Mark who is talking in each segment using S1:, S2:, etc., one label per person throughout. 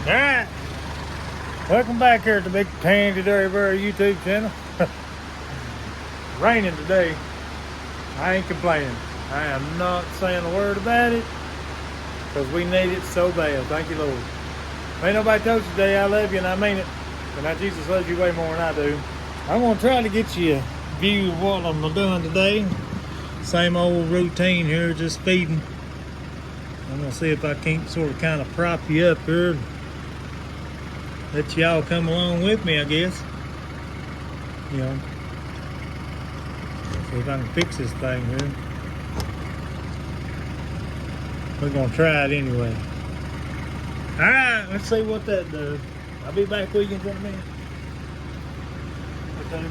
S1: Alright, welcome back here to the Big Tandy Dairy Bird YouTube channel. Raining today. I ain't complaining. I am not saying a word about it because we need it so bad. Thank you, Lord. Ain't nobody told you today I love you, and I mean it. But now Jesus loves you way more than I do. I'm going to try to get you a view of what I'm doing today. Same old routine here, just feeding. I'm going to see if I can't sort of kind of prop you up here. Let y'all come along with me, I guess. You know. See if I can fix this thing here. We're going to try it anyway. Alright, let's see what that does. I'll be back with you in a minute. Okay.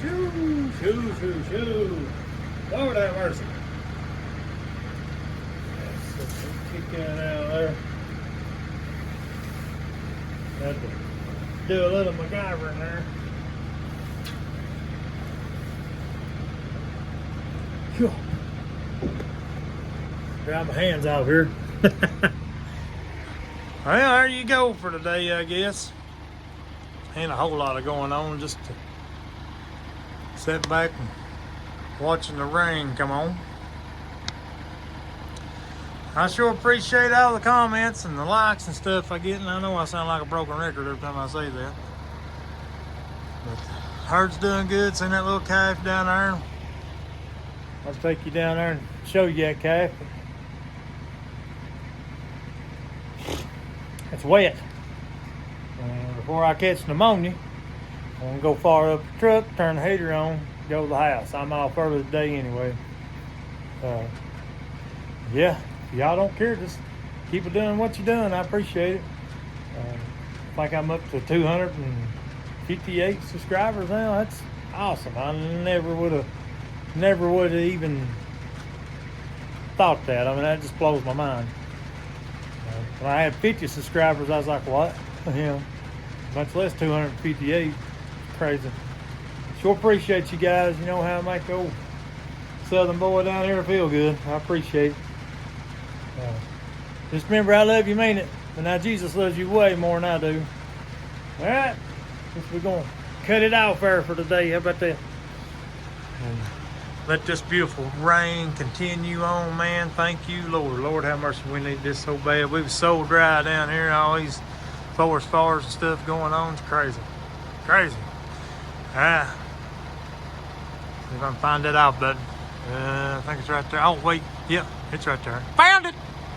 S1: Shoo, shoo, shoo, shoo. Lord have mercy. Kick that out of there. Had to do a little MacGyver in there. Phew. Grab my hands out here. Well, there you go for today, I guess. Ain't a whole lot of going on, just to sit back and watching the rain come on. I sure appreciate all the comments and the likes and stuff I get, and I know I sound like a broken record every time I say that. But herd's doing good. Seen that little calf down there? I'll take you down there and show you that calf. It's wet. Before I catch pneumonia, I'm gonna go far up the truck, turn the heater on, go to the house. I'm off early today anyway. Yeah, if y'all don't care, just keep it doing what you're doing. I appreciate it. I think I'm up to 258 subscribers now. That's awesome. I never would have even thought that. I mean, that just blows my mind. When I had 50 subscribers, I was like, what? Much less 258. Crazy. Sure appreciate you guys. You know how I make the old Southern boy down here feel good. I appreciate it. Just remember, I love you, mean it. And now Jesus loves you way more than I do. All right. Guess we're going to cut it off there for today. How about that? And let this beautiful rain continue on, man. Thank you, Lord. Lord, have mercy. We need this so bad. We was so dry down here. All these forest fires and stuff going on. It's crazy. Crazy. Ah. See if I can find that out button. I think it's right there. Oh, wait. Yep, it's right there.